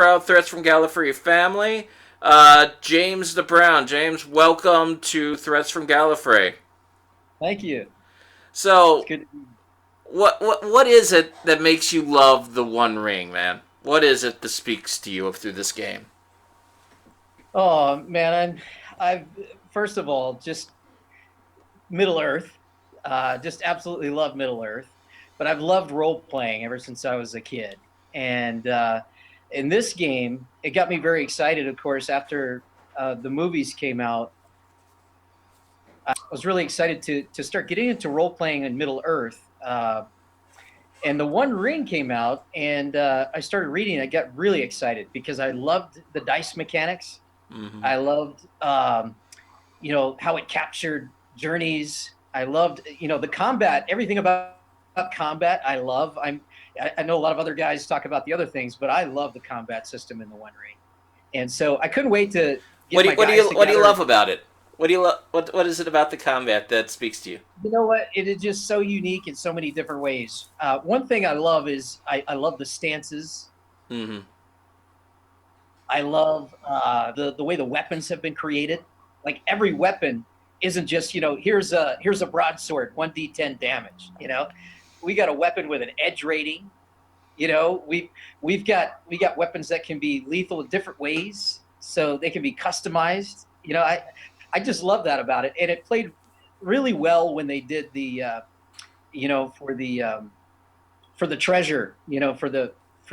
proud Threats from Gallifrey family. James the Brown. James, welcome to Threats from Gallifrey. Thank you. It's So, good. what is it that makes you love the One Ring, man? What is it that speaks to you through this game? Oh man, I've first of all just Middle Earth. Just absolutely love Middle Earth. But I've loved role playing ever since I was a kid. And in this game, it got me very excited. Of course, after the movies came out, I was really excited to start getting into role playing in Middle Earth. And the One Ring came out, and I started reading. I got really excited because I loved the dice mechanics. Mm-hmm. I loved, how it captured journeys. I loved, the combat, everything about combat. I love. I know a lot of other guys talk about the other things, but I love the combat system in the One Ring, and so I couldn't wait to What get do my you, what do guys you what do you together. love about it? What is it about the combat that speaks to you? You know what? It is just so unique in so many different ways. One thing I love is I love the stances. Mm-hmm. I love the way the weapons have been created. Like every weapon isn't just here's a broadsword 1d10 damage. We got a weapon with an edge rating. We got weapons that can be lethal in different ways, so they can be customized. I just love that about it, and it played really well when they did the you know for the treasure, for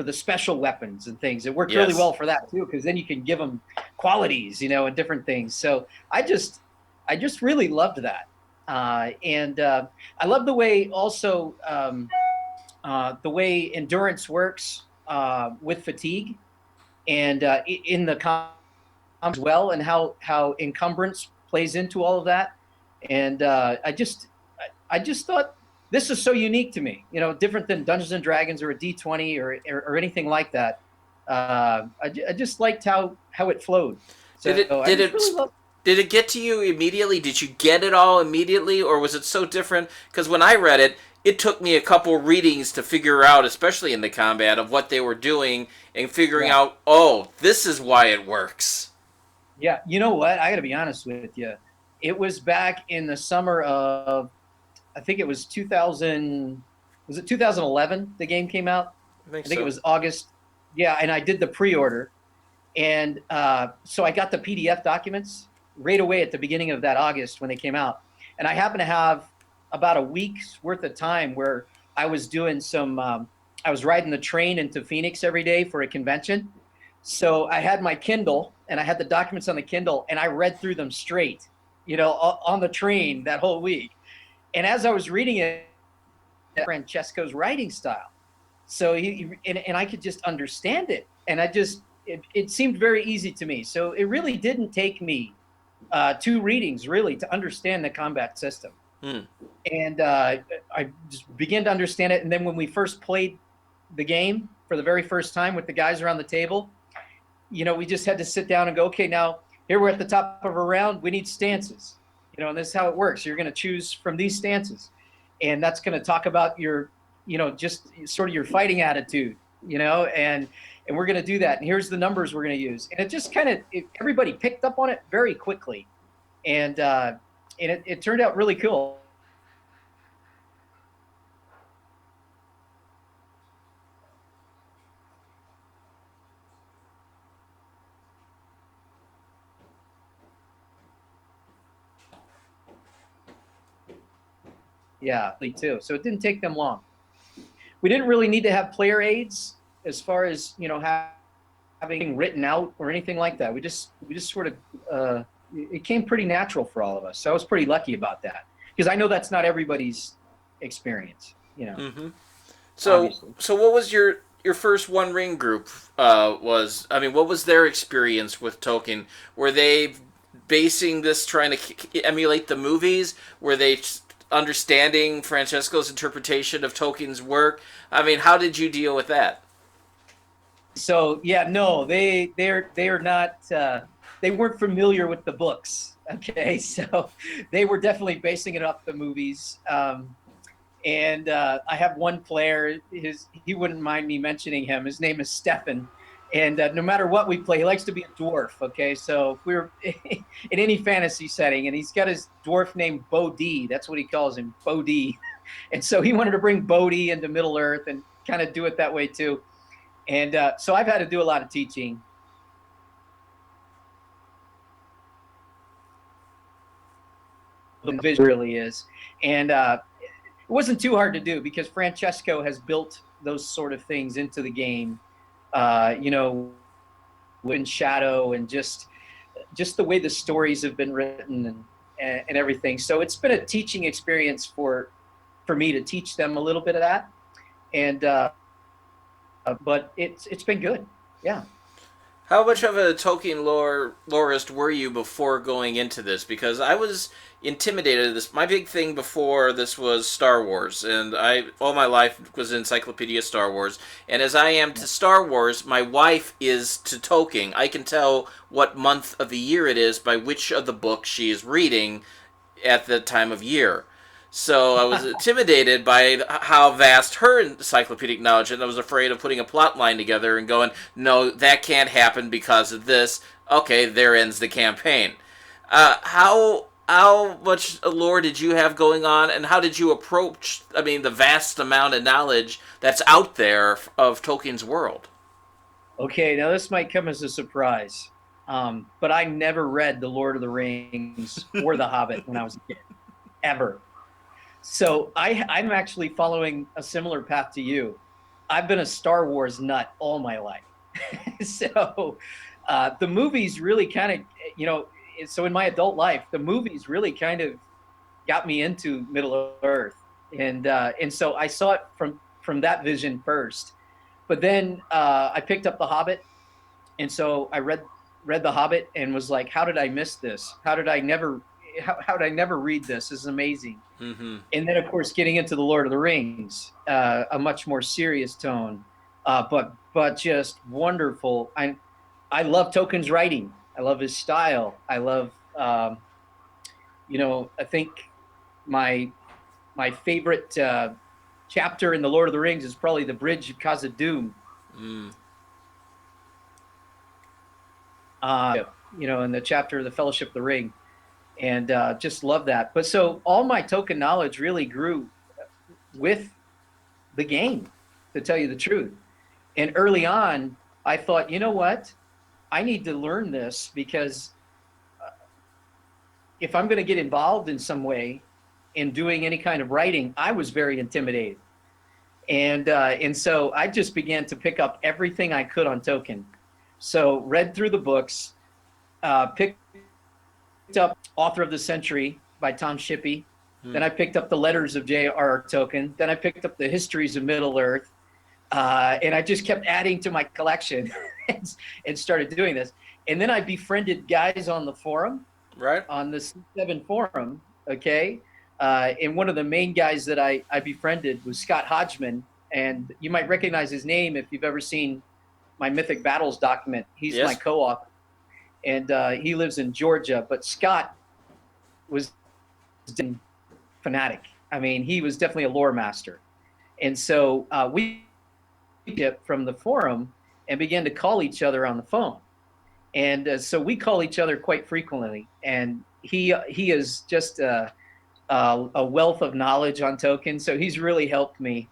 the special weapons and things. It worked really Yes. well for that too, because then you can give them qualities, and different things. So I just really loved that, and I love the way also the way endurance works with fatigue, and in the as well, and how encumbrance plays into all of that. And I just thought this is so unique to me, different than Dungeons and Dragons or a D20 or anything like that. I just liked how it flowed. Did So it I did just it really love. did it get to you immediately? Did you get it all immediately, or was it so different? Because when I read it, it took me a couple readings to figure out, especially in the combat, of what they were doing and figuring Yeah, out, oh, this is why it works. yeah. You know what? I got to be honest with you. It was back in the summer of, I think it was 2000. Was it 2011? The game came out. I think I think it so. was August. Yeah, and I did the pre-order. And so I got the PDF documents right away at the beginning of that August when they came out. And I happened to have about a week's worth of time where I was doing I was riding the train into Phoenix every day for a convention. So I had my Kindle and I had the documents on the Kindle and I read through them straight, on the train that whole week. And as I was reading it, Francesco's writing style. So and I could just understand it. And it seemed very easy to me. So it really didn't take me two readings really to understand the combat system. Hmm. And I just began to understand it. And then when we first played the game for the very first time with the guys around the table, we just had to sit down and go, okay, now here we're at the top of a round. We need stances, and this is how it works. You're going to choose from these stances, and that's going to talk about your, just sort of your fighting attitude, and we're going to do that. And here's the numbers we're going to use. And it just kind of, everybody picked up on it very quickly. And it turned out really cool. Yeah, me too. So it didn't take them long. We didn't really need to have player aids as far as, having written out or anything like that. We just sort of, it came pretty natural for all of us. So I was pretty lucky about that because I know that's not everybody's experience, Mm-hmm. So, obviously. so what was your first One Ring group? Was I mean, what was their experience with Tolkien? Were they basing this trying to emulate the movies? Were they understanding Francesco's interpretation of Tolkien's work? I mean, how did you deal with that? So yeah, no, they are not. They weren't familiar with the books. Okay, so they were definitely basing it off the movies. And I have one player. He wouldn't mind me mentioning him. His name is Stefan, And no matter what we play, he likes to be a dwarf. Okay, so if we're in any fantasy setting, and he's got his dwarf named Bodhi. That's what he calls him, Bodhi. And so he wanted to bring Bodhi into Middle Earth and kind of do it that way too. And so I've had to do a lot of teaching. The vision really is, and it wasn't too hard to do because Francesco has built those sort of things into the game. You know, in Shadow and just the way the stories have been written and everything. So it's been a teaching experience for me to teach them a little bit of that, and but it's been good. Yeah. How much of a Tolkien lorist were you before going into this? Because I was intimidated. My big thing before this was Star Wars, and I all my life was Encyclopedia Star Wars. And as I am to Star Wars, my wife is to Tolkien. I can tell what month of the year it is by which of the books she is reading at the time of year. So I was intimidated by how vast her encyclopedic knowledge, and I was afraid of putting a plot line together and going, no, that can't happen because of this. Okay, there ends the campaign. How much lore did you have going on, and how did you approach, I mean, the vast amount of knowledge that's out there of Tolkien's world? Okay, now this might come as a surprise, but I never read The Lord of the Rings or The Hobbit when I was a kid, ever. So I'm actually following a similar path to you. I've been a Star Wars nut all my life. So the movies really kind of, you know, so in my adult life, the movies really kind of got me into Middle Earth. And so I saw it from that vision first. But then I picked up The Hobbit. And so I read The Hobbit and was like, how did I miss this? How did I never read this? This is amazing. Mm-hmm. And then, of course, getting into The Lord of the Rings, a much more serious tone, but just wonderful. I love Tolkien's writing. I love his style. I love, you know, I think my favorite chapter in The Lord of the Rings is probably the Bridge of Khazad-dûm. Mm. You know, in the chapter of the Fellowship of the Ring. And just love that. But so all my Tolkien knowledge really grew with the game, to tell you the truth. And early on, I thought, you know what? I need to learn this because if I'm going to get involved in some way in doing any kind of writing, I was very intimidated. And so I just began to pick up everything I could on Tolkien. So read through the books, picked up Author of the Century by Tom Shippey. Then I picked up the letters of J.R.R. Tolkien. Then I picked up the histories of Middle Earth. And I just kept adding to my collection and started doing this. And then I befriended guys on the forum, Right. on the C7 forum, okay? And one of the main guys that I befriended was Scott Hodgman. And you might recognize his name if you've ever seen my Mythic Battles document. He's Yes. my co-author. And he lives in Georgia. But Scott was a fanatic. I mean, he was definitely a lore master. And so we from the forum and began to call each other on the phone. And so we call each other quite frequently. And he is just a wealth of knowledge on Tolkien. So he's really helped me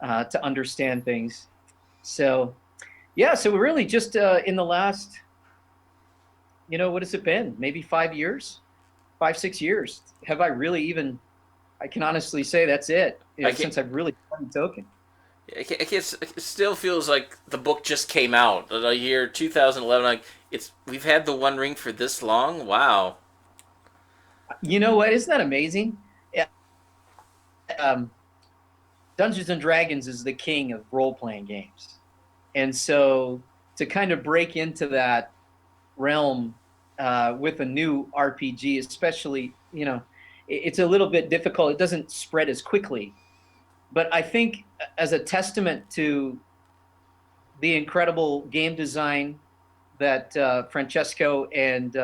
to understand things. So, yeah, so we're really just in the last, you know, what has it been? Maybe 5 years, 5-6 years. Have I really even, I can honestly say that's it, you know, since I've really studied Tolkien. It still feels like the book just came out. The year 2011. Like we've had the One Ring for this long. Wow. You know what? Isn't that amazing? Yeah. Dungeons and Dragons is the king of role-playing games. And so to kind of break into that realm with a new RPG, especially, you know, it's a little bit difficult. It doesn't spread as quickly. But I think as a testament to the incredible game design that Francesco and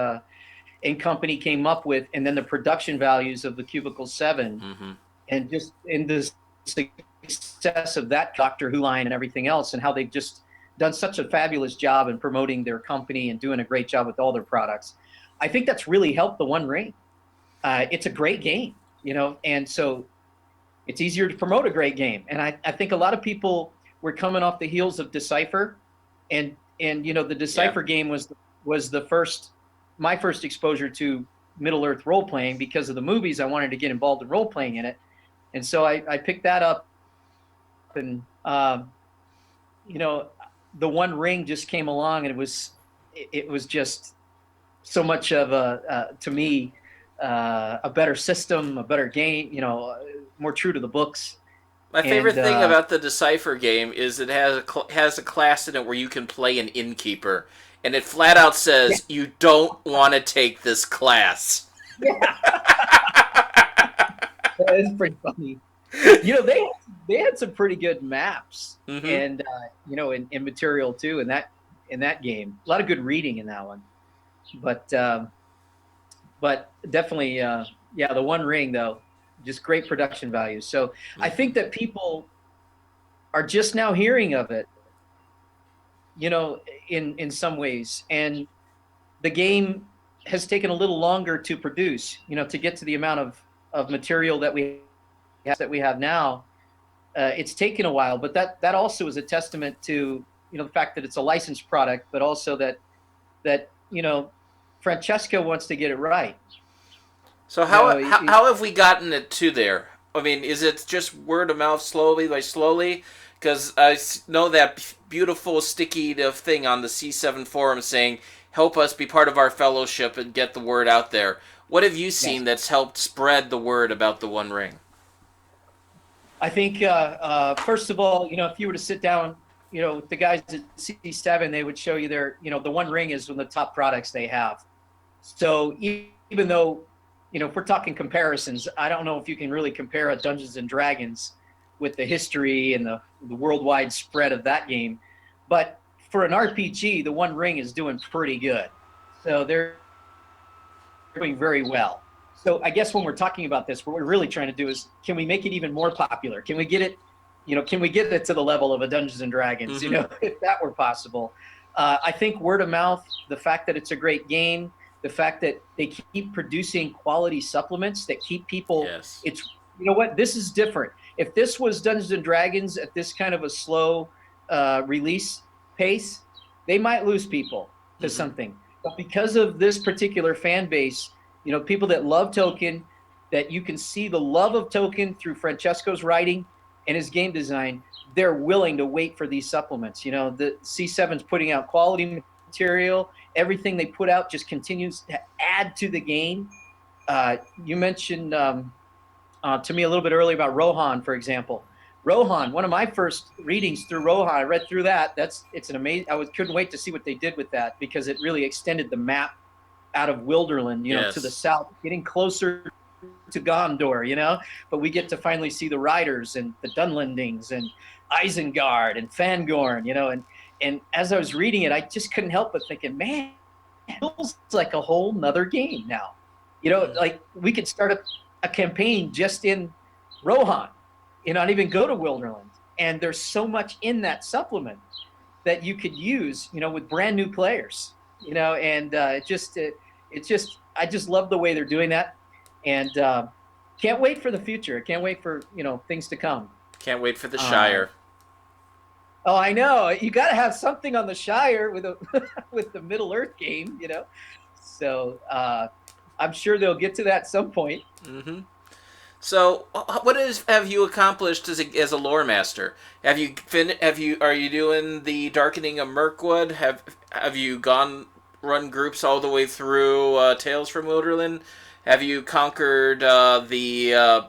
company came up with, and then the production values of the Cubicle 7, Mm-hmm. and just in the success of that Doctor Who line and everything else, and how they've just done such a fabulous job in promoting their company and doing a great job with all their products. I think that's really helped the One Ring. It's a great game, and so it's easier to promote a great game. And I think a lot of people were coming off the heels of Decipher, and the Decipher game was my first exposure to Middle Earth role playing because of the movies. I wanted to get involved in role playing in it, and so I picked that up, and the One Ring just came along, and it was just so much of to me a better system, a better game, more true to the books. My favorite thing about the Decipher game is it has a class in it where you can play an innkeeper, and it flat out says you don't want to take this class. Yeah. That is pretty funny. They had some pretty good maps, and in material too in that game. A lot of good reading in that one, but definitely the One Ring though, just great production value. So I think that people are just now hearing of it, in some ways, and the game has taken a little longer to produce, to get to the amount of material that we have now. It's taken a while, but that also is a testament to the fact that it's a licensed product, but also that Francesco wants to get it right. So how have we gotten it to there? I mean, is it just word of mouth, slowly by slowly? Because I know that beautiful sticky thing on the C7 forum saying, help us be part of our fellowship and get the word out there. What have you seen that's helped spread the word about the One Ring? I think, first of all, if you were to sit down, with the guys at C7, they would show you the One Ring is one of the top products they have. So even though, if we're talking comparisons, I don't know if you can really compare a Dungeons and Dragons with the history and the worldwide spread of that game. But for an RPG, the One Ring is doing pretty good. So they're doing very well. So I guess when we're talking about this, what we're really trying to do is, can we make it even more popular? Can we get it, to the level of a Dungeons and Dragons, if that were possible? I think word of mouth, the fact that it's a great game, the fact that they keep producing quality supplements that keep people, it's, this is different. If this was Dungeons and Dragons at this kind of a slow release pace, they might lose people to something. But because of this particular fan base, people that love Tolkien, that you can see the love of Tolkien through Francesco's writing and his game design, they're willing to wait for these supplements. The C7's putting out quality material. Everything they put out just continues to add to the game. You mentioned to me a little bit earlier about Rohan, for example. Rohan, one of my first readings through Rohan, I read through that. It's an amazing. couldn't wait to see what they did with that, because it really extended the map out of Wilderland, to the south, getting closer to Gondor, but we get to finally see the Riders and the Dunlendings and Isengard and Fangorn, and as I was reading it, I just couldn't help but thinking, man, it feels like a whole nother game now. Like we could start a campaign just in Rohan, not even go to Wilderland. And there's so much in that supplement that you could use, with brand new players, and I just love the way they're doing that. And can't wait for the future. Can't wait for, things to come. Can't wait for the Shire. Oh, I know. You got to have something on the Shire with with the Middle Earth game, So I'm sure they'll get to that at some point. Mm-hmm. So, what have you accomplished as a lore master? Are you doing the Darkening of Mirkwood? Have you run groups all the way through Tales from Wilderland? Have you conquered the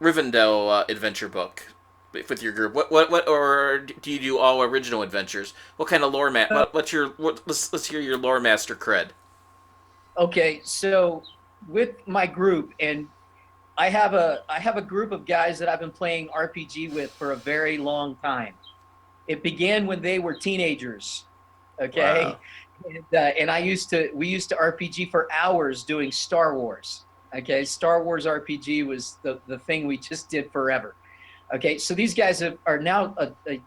Rivendell adventure book with your group? What or do you do all original adventures? What kind of lore let's hear your lore master cred. Okay, so with my group, and I have a group of guys that I've been playing RPG with for a very long time. It began when they were teenagers. Okay. Wow. And we used to RPG for hours doing Star Wars. Okay. Star Wars RPG was the thing we just did forever. Okay. So these guys are now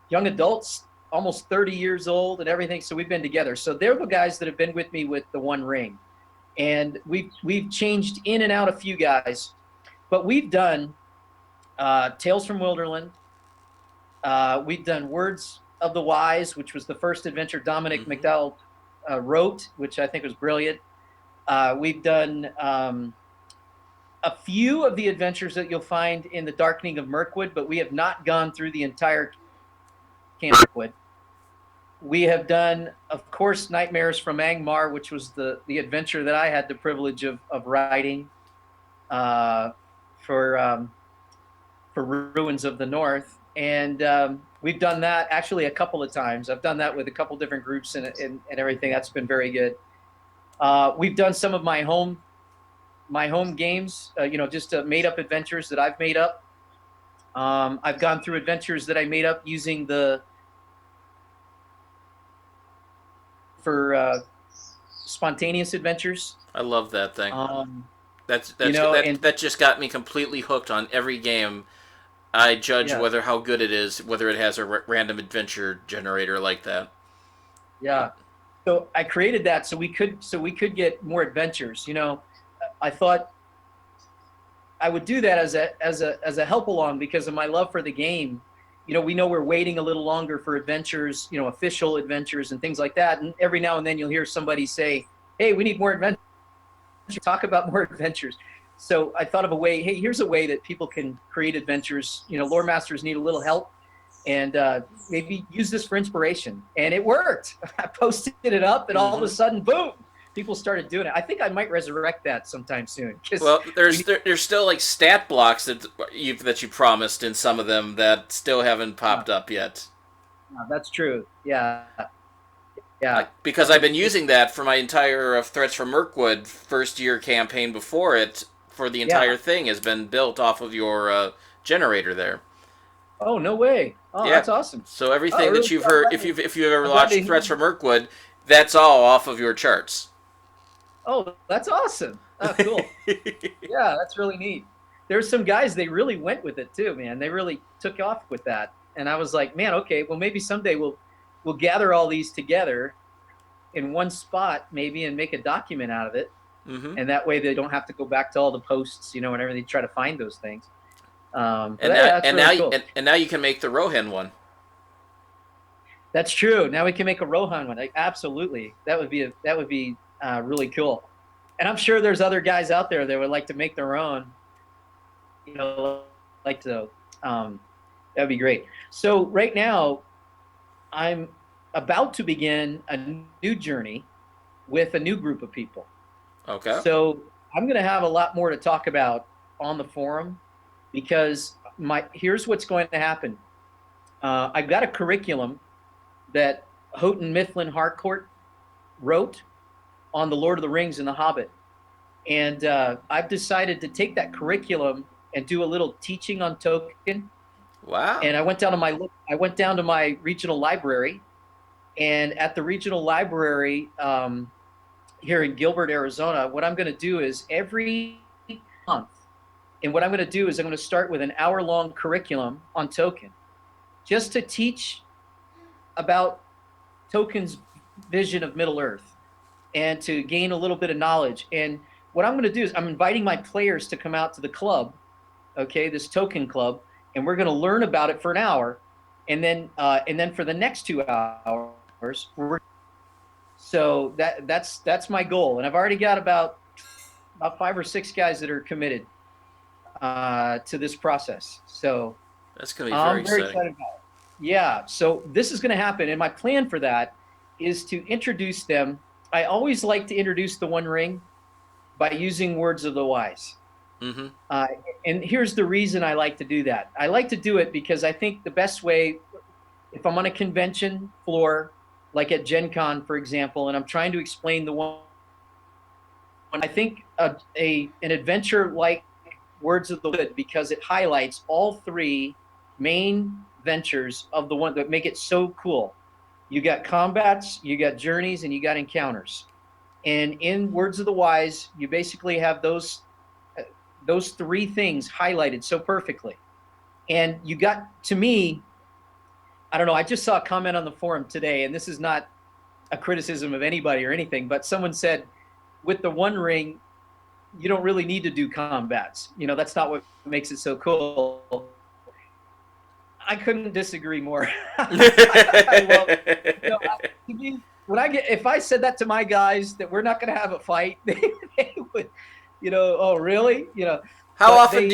young adults, almost 30 years old and everything. So we've been together. So they're the guys that have been with me with the One Ring, and we've changed in and out a few guys, but we've done Tales from Wilderland. We've done Words of the Wise, which was the first adventure Dominic McDowell wrote, which I think was brilliant. We've done a few of the adventures that you'll find in the Darkening of Mirkwood, but we have not gone through the entire Camp Mirkwood. We have done, of course, Nightmares from Angmar, which was the adventure that I had the privilege of writing for Ruins of the North. And we've done that actually a couple of times. I've done that with a couple different groups and everything. That's been very good. We've done some of my home games, just made up adventures that I've made up. I've gone through adventures that I made up using for spontaneous adventures. I love that thing. That just got me completely hooked on every game. I judge how good it is, whether it has a random adventure generator like that. Yeah. So I created that so we could get more adventures. I thought I would do that as a help along because of my love for the game. We know we're waiting a little longer for adventures, official adventures and things like that. And every now and then you'll hear somebody say, "Hey, we need more adventures. Talk about more adventures." So I thought of a way. Hey, here's a way that people can create adventures. Lore masters need a little help, and maybe use this for inspiration. And it worked. I posted it up, and all of a sudden, boom! People started doing it. I think I might resurrect that sometime soon. Well, there's still like stat blocks that you promised in some of them that still haven't popped up yet. That's true. Yeah. Because I've been using that for my entire Threats from Mirkwood first year campaign before it. For the entire thing has been built off of your generator there. Oh, no way! Oh, that's awesome. So everything that you've heard, if you've ever watched Threats from Mirkwood, that's all off of your charts. Oh, that's awesome. Oh, cool. Yeah, that's really neat. There's some guys, they really went with it too, man. They really took off with that. And I was like, man, okay, well, maybe someday we'll gather all these together in one spot maybe and make a document out of it. Mm-hmm. And that way they don't have to go back to all the posts, and everything, try to find those things. Now you can make the Rohan one. That's true. Now we can make a Rohan one. Absolutely. That would be really cool. And I'm sure there's other guys out there that would like to make their own. That'd be great. So right now, I'm about to begin a new journey with a new group of people. Okay. So I'm going to have a lot more to talk about on the forum because here's what's going to happen. I've got a curriculum that Houghton Mifflin Harcourt wrote on the Lord of the Rings and the Hobbit. And I've decided to take that curriculum and do a little teaching on Tolkien. Wow. And I went down to my regional library, and at the regional library here in Gilbert, Arizona, what I'm going to do is every month, and what I'm going to do is I'm going to start with an hour-long curriculum on Tolkien, just to teach about Tolkien's vision of Middle-earth and to gain a little bit of knowledge. And what I'm going to do is I'm inviting my players to come out to the club, okay, this Tolkien club, and we're going to learn about it for an hour, and then for the next 2 hours, so that's my goal, and I've already got about 5 or 6 guys that are committed to this process. So that's going to be very exciting. Excited about it. Yeah, so this is going to happen, and my plan for that is to introduce them. I always like to introduce the One Ring by using Words of the Wise. Mm-hmm. And here's the reason I like to do that. I like to do it because I think the best way, if I'm on a convention floor, like at Gen Con, for example, and I'm trying to explain the one, I think an adventure like Words of the Wood, because it highlights all 3 main ventures of the one that make it so cool. You got combats, you got journeys, and you got encounters. And in Words of the Wise, you basically have those 3 things highlighted so perfectly. And you got, to me, I don't know. I just saw a comment on the forum today, and this is not a criticism of anybody or anything, but someone said with the One Ring, you don't really need to do combats. That's not what makes it so cool. I couldn't disagree more. Well, to me, if I said that to my guys that we're not going to have a fight, they would, oh really? How often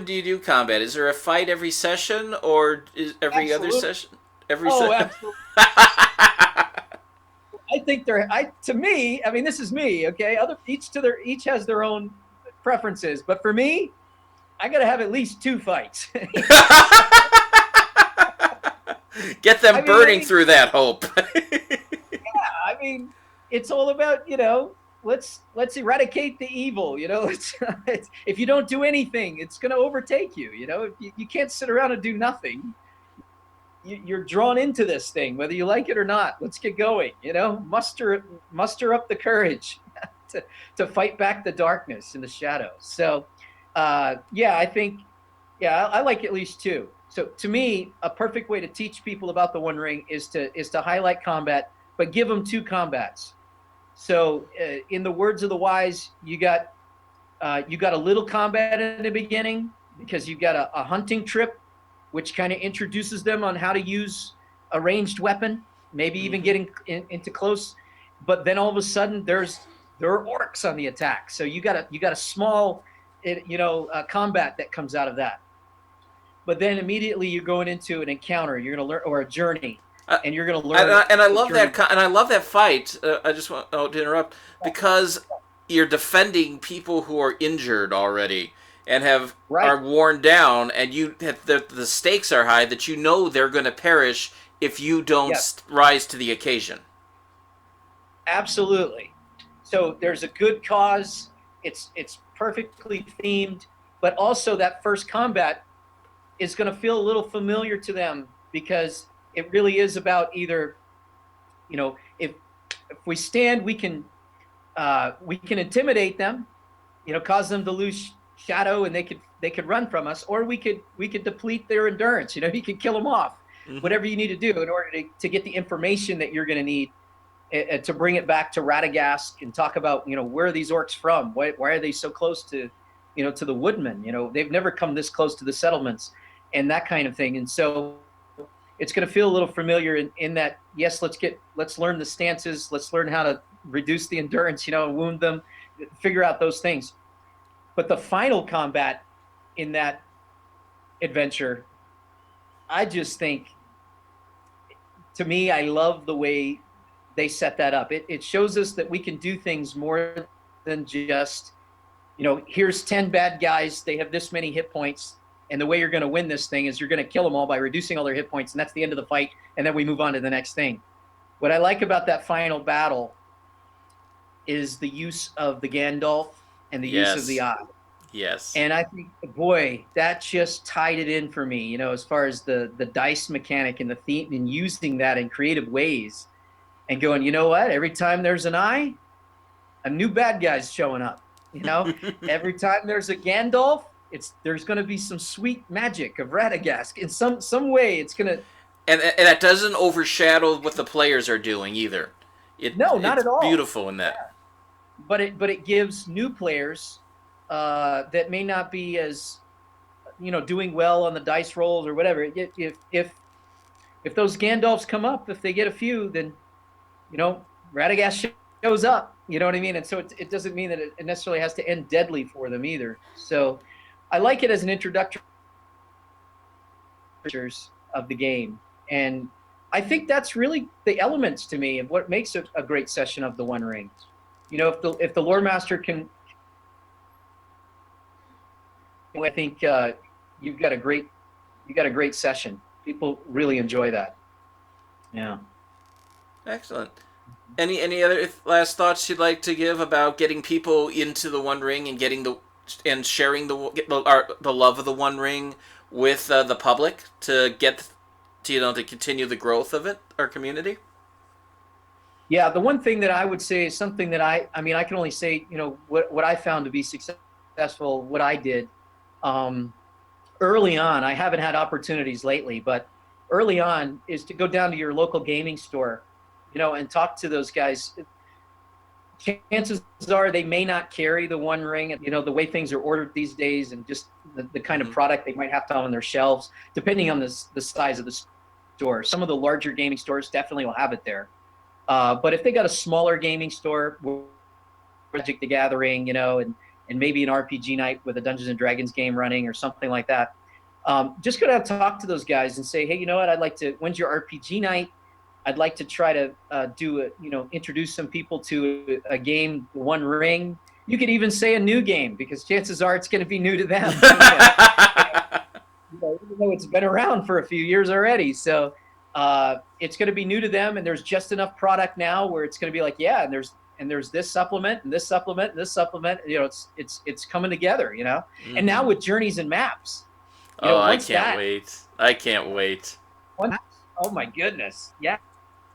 do you do combat? Is there a fight every session, or is every Absolutely. other session? Absolutely. I think to me, I mean, this is me, okay? Each has their own preferences, but for me, I got to have at least 2 fights. Get them burning through that hope. I mean, it's all about, let's eradicate the evil. If you don't do anything, it's going to overtake you. You can't sit around and do nothing. You're drawn into this thing, whether you like it or not. Let's get going. Muster up the courage to fight back the darkness and the shadows. So, I think, I like at least 2. So to me, a perfect way to teach people about the One Ring is to highlight combat, but give them 2 combats. So in the words of the wise, you got a little combat in the beginning because you've got a hunting trip, which kind of introduces them on how to use a ranged weapon, maybe even getting into close. But then all of a sudden there are orcs on the attack. So you got a small, combat that comes out of that. But then immediately you're going into an encounter. You're going to learn, or a journey, and you're going to learn. And I love that. And I love that fight. I just want to interrupt because you're defending people who are injured already and are worn down, and the stakes are high that they're going to perish if you don't rise to the occasion. Absolutely. So there's a good cause. It's perfectly themed, but also that first combat is going to feel a little familiar to them because it really is about either, if we stand, we can intimidate them, cause them to lose shadow, and they could run from us, or we could deplete their endurance. You could kill them off. Whatever you need to do in order to get the information that you're going to need to bring it back to Radagast and talk about, where are these orcs from? Why are they so close to the woodmen? They've never come this close to the settlements and that kind of thing. And so it's going to feel a little familiar in that, yes, let's learn the stances. Let's learn how to reduce the endurance, and wound them, figure out those things. But the final combat in that adventure, I just think, to me, I love the way they set that up. It shows us that we can do things more than just, here's 10 bad guys. They have this many hit points. And the way you're going to win this thing is you're going to kill them all by reducing all their hit points. And that's the end of the fight. And then we move on to the next thing. What I like about that final battle is the use of the Gandalf and the use of the eye. Yes. And I think, boy, that just tied it in for me, as far as the dice mechanic and the theme and using that in creative ways and going, you know what? Every time there's an eye, a new bad guy's showing up. Every time there's a Gandalf, there's going to be some sweet magic of Radagast in some way. It's going to, and that doesn't overshadow what the players are doing either. Not at all. Beautiful in that. Yeah. But it gives new players that may not be as doing well on the dice rolls or whatever. If those Gandalfs come up, if they get a few, then Radagast shows up. You know what I mean? And so it doesn't mean that it necessarily has to end deadly for them either. So I like it as an introductory of the game. And I think that's really the elements to me of what makes it a great session of the One Ring. If the Lore Master can, I think you've got a great session. People really enjoy that. Yeah. Excellent. Any other last thoughts you'd like to give about getting people into the One Ring and sharing the love of the One Ring with the public to continue the growth of our community? Yeah, the one thing that I would say is something that I can only say, what I found to be successful, what I did early on. I haven't had opportunities lately, but early on is to go down to your local gaming store, and talk to those guys. Chances are they may not carry the One Ring, the way things are ordered these days, and just the kind of product they might have to have on their shelves, depending on the size of the store. Some of the larger gaming stores definitely will have it there. But if they got a smaller gaming store, Magic the Gathering, and maybe an RPG night with a Dungeons and Dragons game running or something like that, just go to talk to those guys and say, hey, you know what? When's your RPG night? I'd like to try to introduce some people to a game, One Ring. You could even say a new game, because chances are it's going to be new to them. Even though it's been around for a few years already. So it's going to be new to them, and there's just enough product now where it's going to be like, yeah, and there's this supplement and this supplement and this supplement. It's coming together, Mm-hmm. And now with journeys and maps. I can't wait. I can't wait. Oh my goodness. Yeah.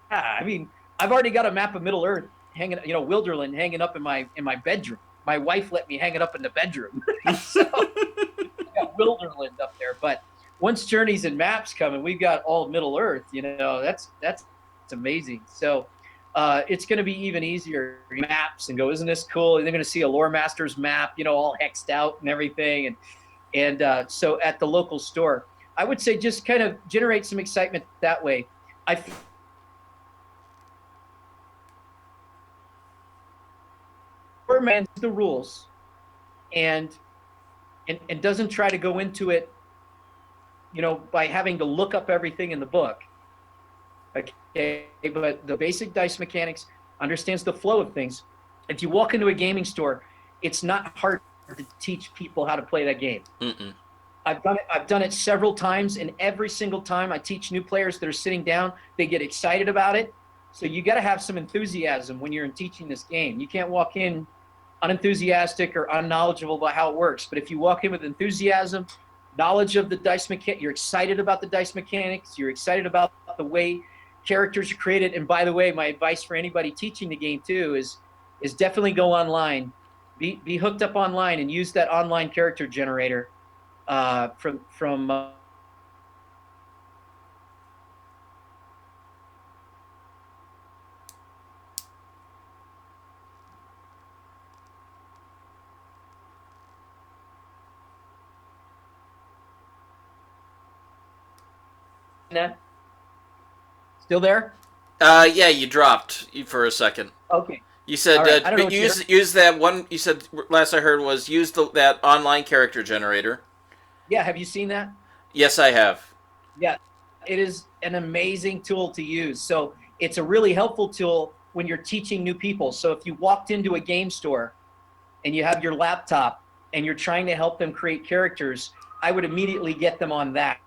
I mean, I've already got a map of Middle Earth hanging, Wilderland hanging up in my bedroom. My wife let me hang it up in the bedroom. So I got Wilderland up there. But once Journeys and Maps come and we've got all of Middle Earth, that's amazing. So it's going to be even easier. Maps and go, isn't this cool? And they're going to see a Lore Masters map, all hexed out and everything. And so at the local store, I would say just kind of generate some excitement that way. Man the rules and doesn't try to go into it, by having to look up everything in the book. Okay, but the basic dice mechanics, understands the flow of things. If you walk into a gaming store, it's not hard to teach people how to play that game. Mm-mm. I've done it several times, and every single time I teach new players that are sitting down, they get excited about it. So you got to have some enthusiasm when you're teaching this game. You can't walk in unenthusiastic or unknowledgeable about how it works. But if you walk in with enthusiasm, knowledge of the dice mechanics, you're excited about the dice mechanics, you're excited about the way characters are created. And by the way, my advice for anybody teaching the game too is definitely go online, be hooked up online, and use that online character generator from Still there? Yeah, you dropped for a second. Okay. You said right. use that one. You said last I heard was use that online character generator. Yeah, have you seen that? Yes, I have. Yeah, it is an amazing tool to use. So it's a really helpful tool when you're teaching new people. So if you walked into a game store and you have your laptop and you're trying to help them create characters, I would immediately get them on that,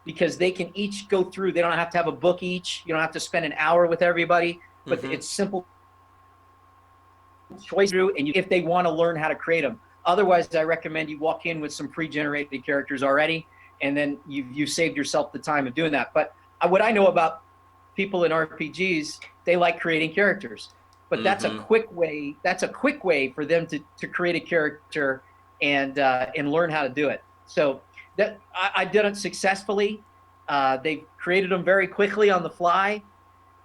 because they can each go through. They don't have to have a book each. You don't have to spend an hour with everybody, but it's simple choice through, and if they want to learn how to create them. Otherwise, I recommend you walk in with some pre-generated characters already, and then you've saved yourself the time of doing that. But what I know about people in RPGs, they like creating characters, but that's a quick way. That's a quick way for them to create a character and learn how to do it. So that I did it successfully. They created them very quickly on the fly,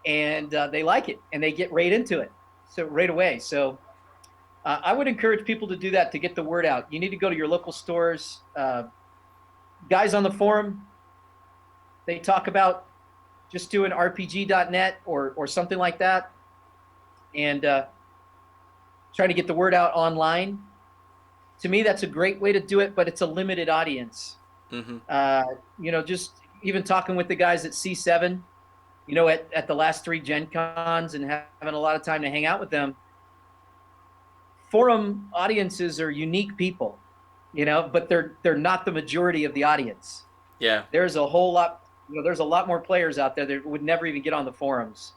and they like it, and they get right into it. So right away. So I would encourage people to do that to get the word out. You need to go to your local stores. Guys on the forum, they talk about just doing rpg.net or something like that, and trying to get the word out online. To me, that's a great way to do it, but it's a limited audience. Just even talking with the guys at C7, at the last 3 Gen Cons and having a lot of time to hang out with them. Forum audiences are unique people, but they're not the majority of the audience. Yeah. There's a whole lot, there's a lot more players out there that would never even get on the forums.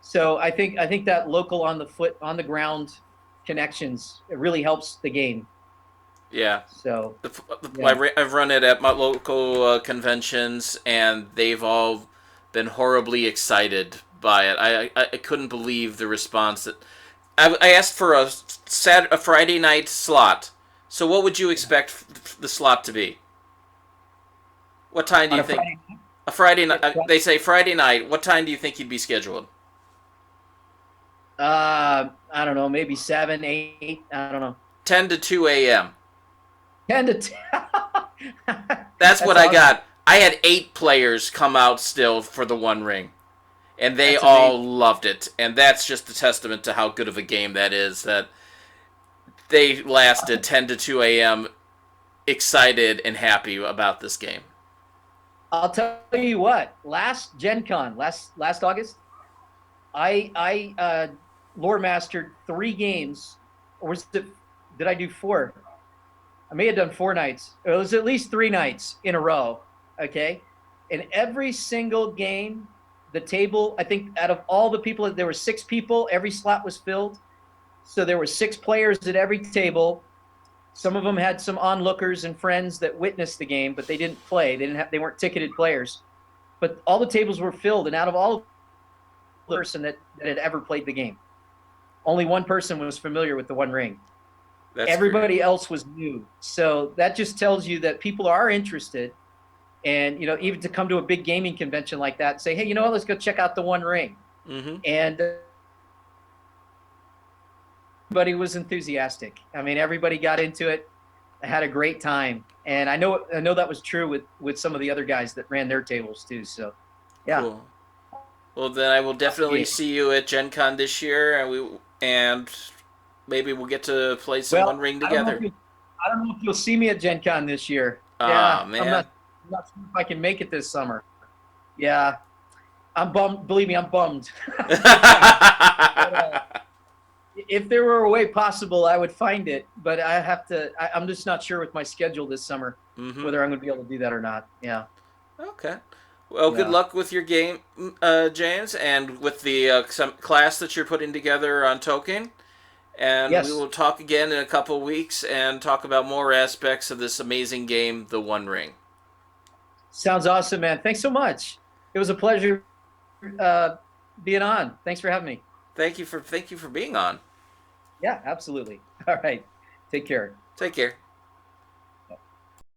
So I think that local on the ground connections, it really helps the game. Yeah. So I've run it at my local conventions, and they've all been horribly excited by it. I couldn't believe the response that I asked for a Friday night slot. So what would you expect the slot to be? What time do you think? A Friday night. They say Friday night. What time do you think you'd be scheduled? I don't know, maybe 7, 8. I don't know. 10 to 2 a.m. 10 to 10. That's what I awesome. got. I had 8 players come out still for the One Ring, and they That's all amazing. loved it. And that's just a testament to how good of a game that is. That they lasted 10 to 2 a.m. excited and happy about this game. I'll tell you what. Last Gen Con, last August, I lore mastered 3 games, or was it? Did I do 4? I may have done 4 nights. It was at least 3 nights in a row. Okay, and every single game, the table. I think out of all the people, there were 6 people. Every slot was filled, so there were 6 players at every table. Some of them had some onlookers and friends that witnessed the game, but they didn't play. They weren't ticketed players. But all the tables were filled, and out of all the person that had ever played the game, only one person was familiar with the One Ring. That's Everybody great. else was new. So that just tells you that people are interested. And, even to come to a big gaming convention like that and say, hey, you know what, let's go check out the One Ring. Mm-hmm. And everybody was enthusiastic. I mean, everybody got into it. I had a great time. And I know that was true with some of the other guys that ran their tables too. So, yeah. Cool. Well, then I will definitely Yeah. see you at Gen Con this year, and maybe we'll get to play some Well, One Ring I don't know if together. I don't know if you'll see me at Gen Con this year. Ah, Yeah, man. I'm not sure if I can make it this summer. Yeah, I'm bummed. Believe me, I'm bummed. But, if there were a way possible, I would find it. But I have to. I'm just not sure with my schedule this summer Mm-hmm. whether I'm going to be able to do that or not. Yeah, Okay. Well, good yeah. luck with your game, James, and with the some class that you're putting together on Token. And we Yes, will talk again in a couple weeks and talk about more aspects of this amazing game, The One Ring. sounds awesome, man. Thanks so much. It was a pleasure uh, being on. Thanks for having me. Thank you for being on. Yeah, absolutely. All right. Take care. Take care.